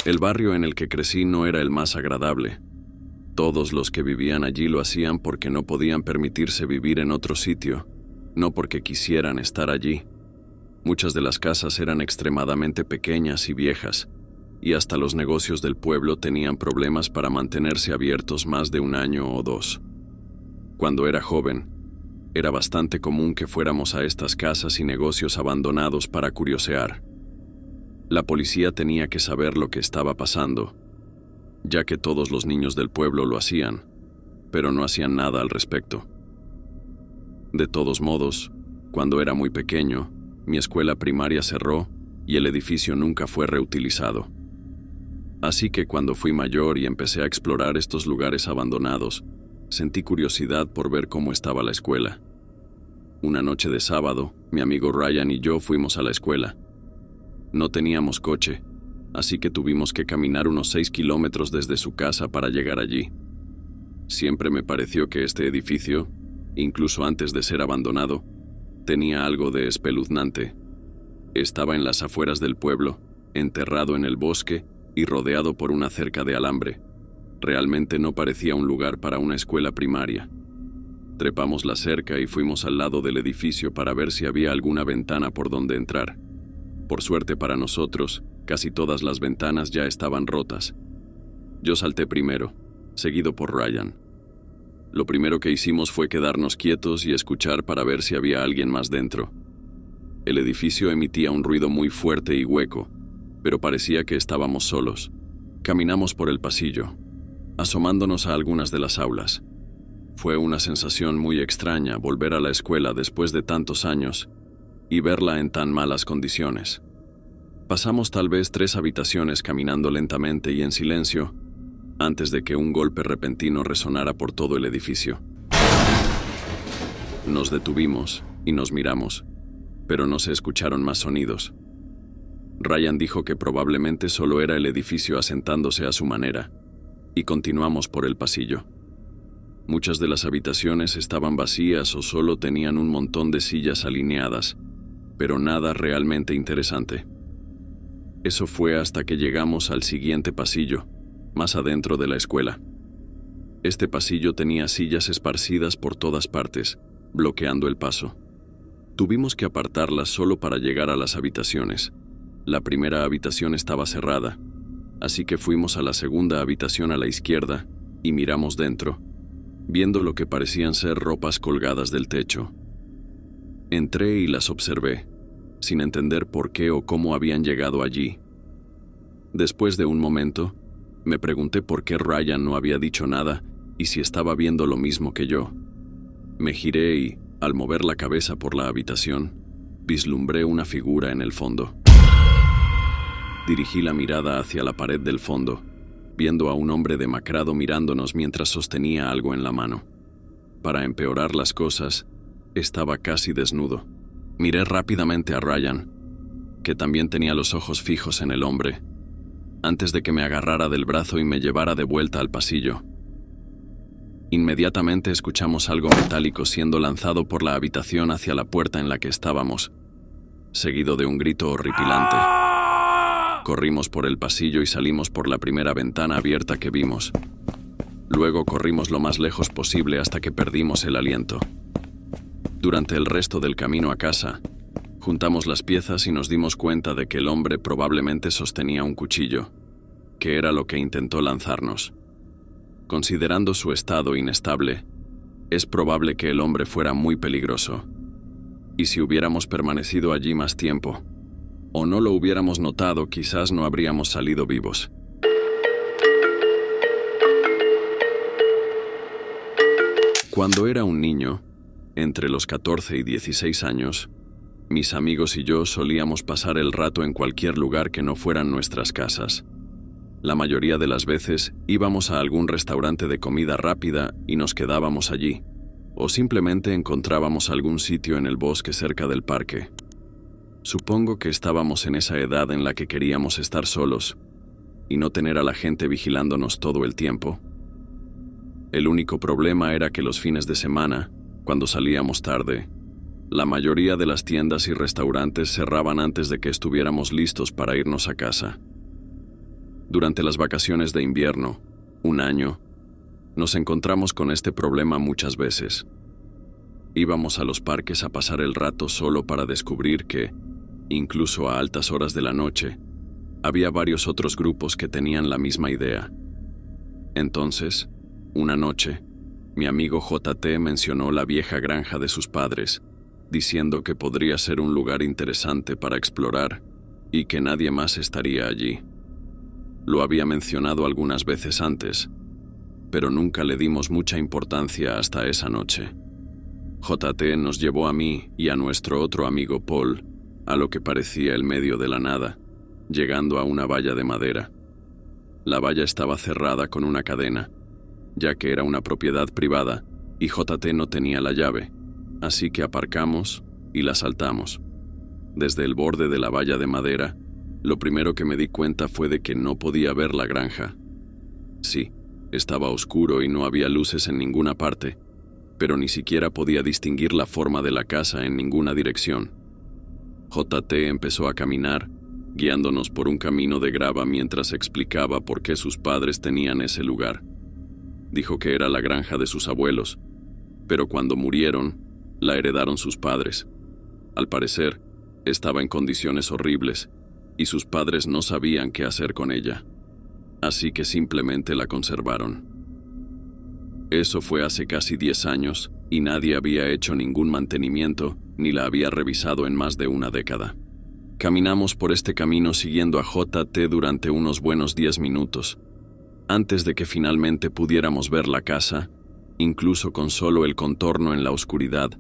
El barrio en el que crecí no era el más agradable. Todos los que vivían allí lo hacían porque no podían permitirse vivir en otro sitio, no porque quisieran estar allí. Muchas de las casas eran extremadamente pequeñas y viejas, y hasta los negocios del pueblo tenían problemas para mantenerse abiertos más de un año o dos. Cuando era joven, era bastante común que fuéramos a estas casas y negocios abandonados para curiosear. La policía tenía que saber lo que estaba pasando, ya que todos los niños del pueblo lo hacían, pero no hacían nada al respecto. De todos modos, cuando era muy pequeño, mi escuela primaria cerró y el edificio nunca fue reutilizado. Así que cuando fui mayor y empecé a explorar estos lugares abandonados, sentí curiosidad por ver cómo estaba la escuela. Una noche de sábado, mi amigo Ryan y yo fuimos a la escuela. No teníamos coche, así que tuvimos que caminar unos 6 kilómetros desde su casa para llegar allí. Siempre me pareció que este edificio, incluso antes de ser abandonado, tenía algo de espeluznante. Estaba en las afueras del pueblo, enterrado en el bosque y rodeado por una cerca de alambre. Realmente no parecía un lugar para una escuela primaria. Trepamos la cerca y fuimos al lado del edificio para ver si había alguna ventana por donde entrar. Por suerte para nosotros, casi todas las ventanas ya estaban rotas. Yo salté primero, seguido por Ryan. Lo primero que hicimos fue quedarnos quietos y escuchar para ver si había alguien más dentro. El edificio emitía un ruido muy fuerte y hueco, pero parecía que estábamos solos. Caminamos por el pasillo, asomándonos a algunas de las aulas. Fue una sensación muy extraña volver a la escuela después de tantos años y verla en tan malas condiciones. Pasamos tal vez 3 habitaciones caminando lentamente y en silencio, antes de que un golpe repentino resonara por todo el edificio. Nos detuvimos y nos miramos, pero no se escucharon más sonidos. Ryan dijo que probablemente solo era el edificio asentándose a su manera, y continuamos por el pasillo. Muchas de las habitaciones estaban vacías o solo tenían un montón de sillas alineadas, pero nada realmente interesante. Eso fue hasta que llegamos al siguiente pasillo, más adentro de la escuela. Este pasillo tenía sillas esparcidas por todas partes, bloqueando el paso. Tuvimos que apartarlas solo para llegar a las habitaciones. La primera habitación estaba cerrada, así que fuimos a la segunda habitación a la izquierda y miramos dentro, viendo lo que parecían ser ropas colgadas del techo. Entré y las observé, sin entender por qué o cómo habían llegado allí. Después de un momento, me pregunté por qué Ryan no había dicho nada y si estaba viendo lo mismo que yo. Me giré y, al mover la cabeza por la habitación, vislumbré una figura en el fondo. Dirigí la mirada hacia la pared del fondo, viendo a un hombre demacrado mirándonos mientras sostenía algo en la mano. Para empeorar las cosas, estaba casi desnudo. Miré rápidamente a Ryan, que también tenía los ojos fijos en el hombre, antes de que me agarrara del brazo y me llevara de vuelta al pasillo. Inmediatamente escuchamos algo metálico siendo lanzado por la habitación hacia la puerta en la que estábamos, seguido de un grito horripilante. Corrimos por el pasillo y salimos por la primera ventana abierta que vimos. Luego corrimos lo más lejos posible hasta que perdimos el aliento. Durante el resto del camino a casa, juntamos las piezas y nos dimos cuenta de que el hombre probablemente sostenía un cuchillo, que era lo que intentó lanzarnos. Considerando su estado inestable, es probable que el hombre fuera muy peligroso. Y si hubiéramos permanecido allí más tiempo, o no lo hubiéramos notado, quizás no habríamos salido vivos. Cuando era un niño, entre los 14 y 16 años, mis amigos y yo solíamos pasar el rato en cualquier lugar que no fueran nuestras casas. La mayoría de las veces íbamos a algún restaurante de comida rápida y nos quedábamos allí, o simplemente encontrábamos algún sitio en el bosque cerca del parque. Supongo que estábamos en esa edad en la que queríamos estar solos y no tener a la gente vigilándonos todo el tiempo. El único problema era que los fines de semana, cuando salíamos tarde, la mayoría de las tiendas y restaurantes cerraban antes de que estuviéramos listos para irnos a casa. Durante las vacaciones de invierno, un año, nos encontramos con este problema muchas veces. Íbamos a los parques a pasar el rato solo para descubrir que, incluso a altas horas de la noche, había varios otros grupos que tenían la misma idea. Entonces, una noche, mi amigo JT mencionó la vieja granja de sus padres, diciendo que podría ser un lugar interesante para explorar y que nadie más estaría allí. Lo había mencionado algunas veces antes, pero nunca le dimos mucha importancia hasta esa noche. JT nos llevó a mí y a nuestro otro amigo Paul a lo que parecía el medio de la nada, llegando a una valla de madera. La valla estaba cerrada con una cadena, ya que era una propiedad privada y JT no tenía la llave, así que aparcamos y la saltamos. Desde el borde de la valla de madera, lo primero que me di cuenta fue de que no podía ver la granja. Sí, estaba oscuro y no había luces en ninguna parte, pero ni siquiera podía distinguir la forma de la casa en ninguna dirección. JT empezó a caminar, guiándonos por un camino de grava mientras explicaba por qué sus padres tenían ese lugar. Dijo que era la granja de sus abuelos, pero cuando murieron, la heredaron sus padres. Al parecer, estaba en condiciones horribles y sus padres no sabían qué hacer con ella, así que simplemente la conservaron. Eso fue hace casi 10 años y nadie había hecho ningún mantenimiento ni la había revisado en más de una década. Caminamos por este camino siguiendo a JT durante unos buenos 10 minutos, antes de que finalmente pudiéramos ver la casa. Incluso con solo el contorno en la oscuridad,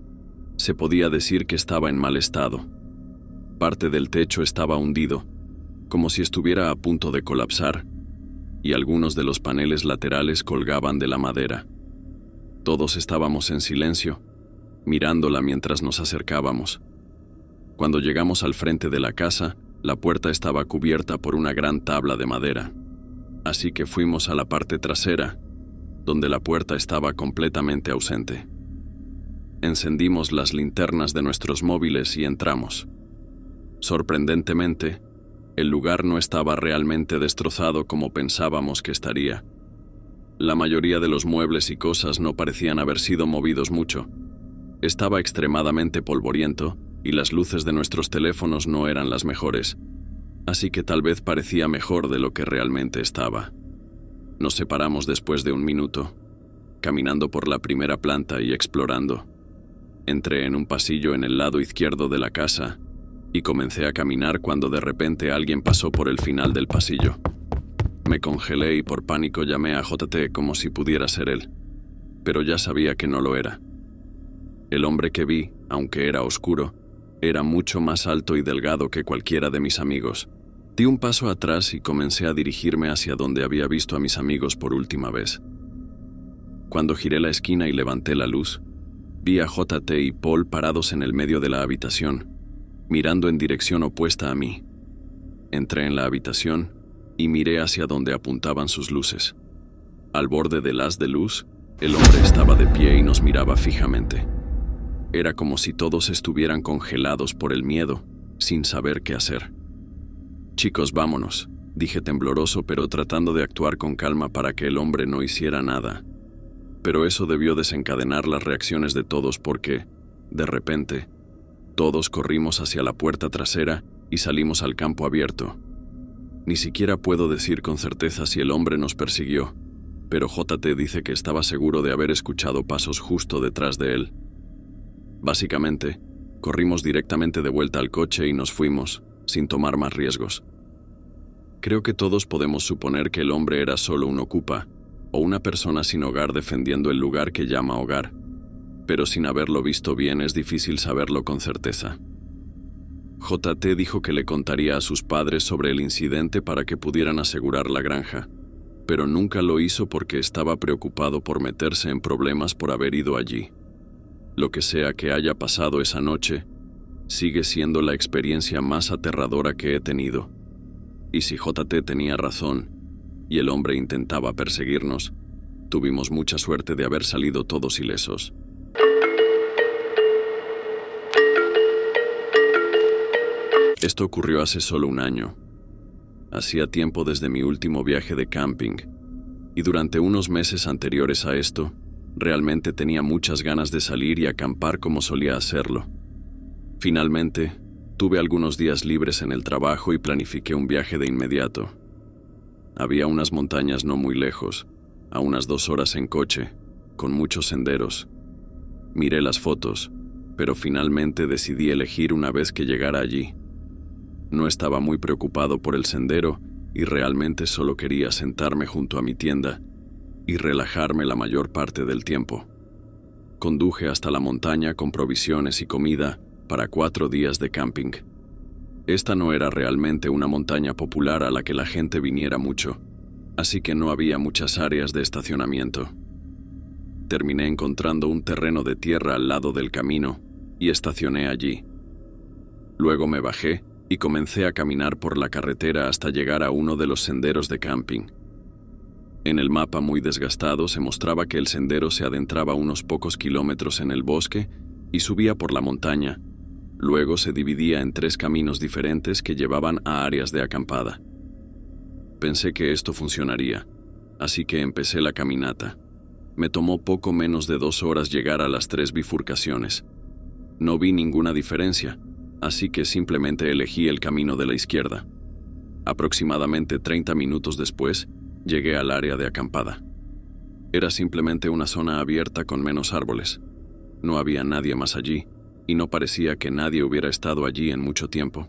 se podía decir que estaba en mal estado. Parte del techo estaba hundido, como si estuviera a punto de colapsar, y algunos de los paneles laterales colgaban de la madera. Todos estábamos en silencio, mirándola mientras nos acercábamos. Cuando llegamos al frente de la casa, la puerta estaba cubierta por una gran tabla de madera. Así que fuimos a la parte trasera, donde la puerta estaba completamente ausente. Encendimos las linternas de nuestros móviles y entramos. Sorprendentemente, el lugar no estaba realmente destrozado como pensábamos que estaría. La mayoría de los muebles y cosas no parecían haber sido movidos mucho. Estaba extremadamente polvoriento y las luces de nuestros teléfonos no eran las mejores, así que tal vez parecía mejor de lo que realmente estaba. Nos separamos después de un minuto, caminando por la primera planta y explorando. Entré en un pasillo en el lado izquierdo de la casa y comencé a caminar cuando de repente alguien pasó por el final del pasillo. Me congelé y por pánico llamé a JT como si pudiera ser él, pero ya sabía que no lo era. El hombre que vi, aunque era oscuro, era mucho más alto y delgado que cualquiera de mis amigos. Di un paso atrás y comencé a dirigirme hacia donde había visto a mis amigos por última vez. Cuando giré la esquina y levanté la luz, vi a JT y Paul parados en el medio de la habitación, mirando en dirección opuesta a mí. Entré en la habitación y miré hacia donde apuntaban sus luces. Al borde del haz de luz, el hombre estaba de pie y nos miraba fijamente. Era como si todos estuvieran congelados por el miedo, sin saber qué hacer. «Chicos, vámonos», dije tembloroso pero tratando de actuar con calma para que el hombre no hiciera nada. Pero eso debió desencadenar las reacciones de todos porque, de repente, todos corrimos hacia la puerta trasera y salimos al campo abierto. Ni siquiera puedo decir con certeza si el hombre nos persiguió, pero JT dice que estaba seguro de haber escuchado pasos justo detrás de él. Básicamente, corrimos directamente de vuelta al coche y nos fuimos, sin tomar más riesgos. Creo que todos podemos suponer que el hombre era solo un ocupa, o una persona sin hogar defendiendo el lugar que llama hogar, pero sin haberlo visto bien es difícil saberlo con certeza. JT dijo que le contaría a sus padres sobre el incidente para que pudieran asegurar la granja, pero nunca lo hizo porque estaba preocupado por meterse en problemas por haber ido allí. Lo que sea que haya pasado esa noche, sigue siendo la experiencia más aterradora que he tenido. Y si JT tenía razón, y el hombre intentaba perseguirnos, tuvimos mucha suerte de haber salido todos ilesos. Esto ocurrió hace solo un año. Hacía tiempo desde mi último viaje de camping, y durante unos meses anteriores a esto, realmente tenía muchas ganas de salir y acampar como solía hacerlo. Finalmente, tuve algunos días libres en el trabajo y planifiqué un viaje de inmediato. Había unas montañas no muy lejos, a unas 2 horas en coche, con muchos senderos. Miré las fotos, pero finalmente decidí elegir una vez que llegara allí. No estaba muy preocupado por el sendero y realmente solo quería sentarme junto a mi tienda y relajarme la mayor parte del tiempo. Conduje hasta la montaña con provisiones y comida para 4 días de camping. Esta no era realmente una montaña popular a la que la gente viniera mucho, así que no había muchas áreas de estacionamiento. Terminé encontrando un terreno de tierra al lado del camino y estacioné allí. Luego me bajé y comencé a caminar por la carretera hasta llegar a uno de los senderos de camping. En el mapa muy desgastado se mostraba que el sendero se adentraba unos pocos kilómetros en el bosque y subía por la montaña. Luego se dividía en 3 caminos diferentes que llevaban a áreas de acampada. Pensé que esto funcionaría, así que empecé la caminata. Me tomó poco menos de 2 horas llegar a las 3 bifurcaciones. No vi ninguna diferencia, así que simplemente elegí el camino de la izquierda. Aproximadamente 30 minutos después, llegué al área de acampada. Era simplemente una zona abierta con menos árboles. No había nadie más allí, y no parecía que nadie hubiera estado allí en mucho tiempo.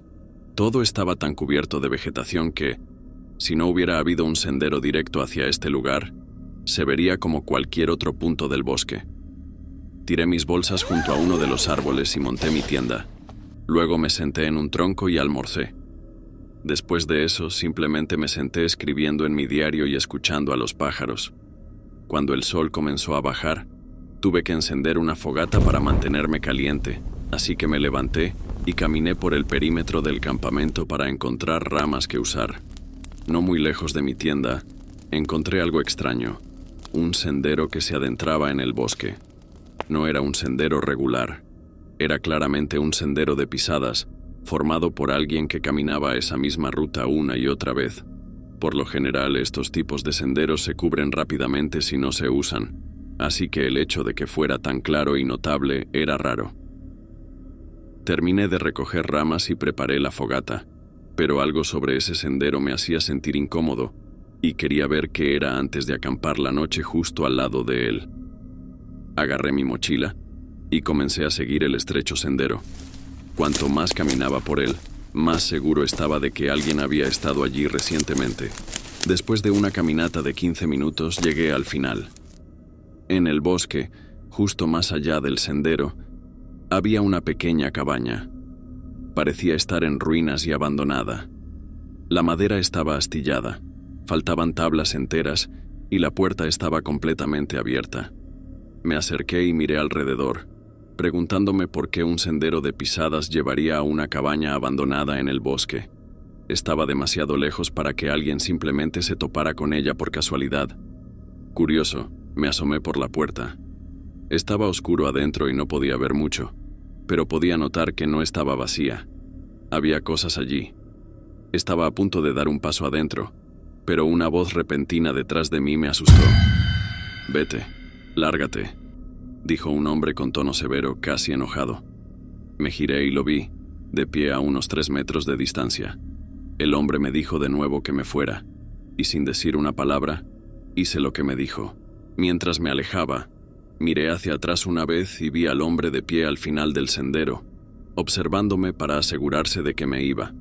Todo estaba tan cubierto de vegetación que, si no hubiera habido un sendero directo hacia este lugar, se vería como cualquier otro punto del bosque. Tiré mis bolsas junto a uno de los árboles y monté mi tienda. Luego me senté en un tronco y almorcé. Después de eso, simplemente me senté escribiendo en mi diario y escuchando a los pájaros. Cuando el sol comenzó a bajar, tuve que encender una fogata para mantenerme caliente, así que me levanté y caminé por el perímetro del campamento para encontrar ramas que usar. No muy lejos de mi tienda, encontré algo extraño, un sendero que se adentraba en el bosque. No era un sendero regular, era claramente un sendero de pisadas, formado por alguien que caminaba esa misma ruta una y otra vez. Por lo general, estos tipos de senderos se cubren rápidamente si no se usan, así que el hecho de que fuera tan claro y notable era raro. Terminé de recoger ramas y preparé la fogata, pero algo sobre ese sendero me hacía sentir incómodo, y quería ver qué era antes de acampar la noche justo al lado de él. Agarré mi mochila y comencé a seguir el estrecho sendero. Cuanto más caminaba por él, más seguro estaba de que alguien había estado allí recientemente. Después de una caminata de 15 minutos, llegué al final. En el bosque, justo más allá del sendero, había una pequeña cabaña. Parecía estar en ruinas y abandonada. La madera estaba astillada, faltaban tablas enteras y la puerta estaba completamente abierta. Me acerqué y miré alrededor, preguntándome por qué un sendero de pisadas llevaría a una cabaña abandonada en el bosque. Estaba demasiado lejos para que alguien simplemente se topara con ella por casualidad. Curioso, me asomé por la puerta. Estaba oscuro adentro y no podía ver mucho, pero podía notar que no estaba vacía. Había cosas allí. Estaba a punto de dar un paso adentro, pero una voz repentina detrás de mí me asustó. «Vete, lárgate», dijo un hombre con tono severo, casi enojado. Me giré y lo vi, de pie a unos 3 metros de distancia. El hombre me dijo de nuevo que me fuera, y sin decir una palabra, hice lo que me dijo. Mientras me alejaba, miré hacia atrás una vez y vi al hombre de pie al final del sendero, observándome para asegurarse de que me iba.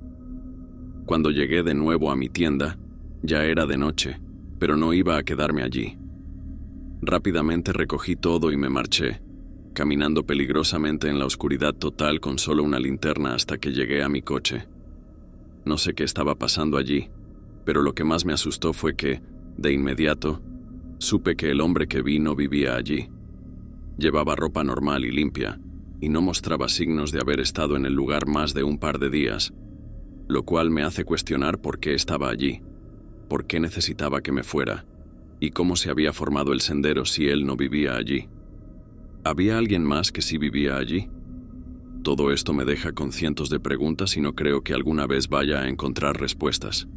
Cuando llegué de nuevo a mi tienda, ya era de noche, pero no iba a quedarme allí. Rápidamente recogí todo y me marché, caminando peligrosamente en la oscuridad total con solo una linterna hasta que llegué a mi coche. No sé qué estaba pasando allí, pero lo que más me asustó fue que, de inmediato, supe que el hombre que vi no vivía allí. Llevaba ropa normal y limpia, y no mostraba signos de haber estado en el lugar más de un par de días, lo cual me hace cuestionar por qué estaba allí, por qué necesitaba que me fuera, y cómo se había formado el sendero si él no vivía allí. ¿Había alguien más que sí vivía allí? Todo esto me deja con cientos de preguntas y no creo que alguna vez vaya a encontrar respuestas.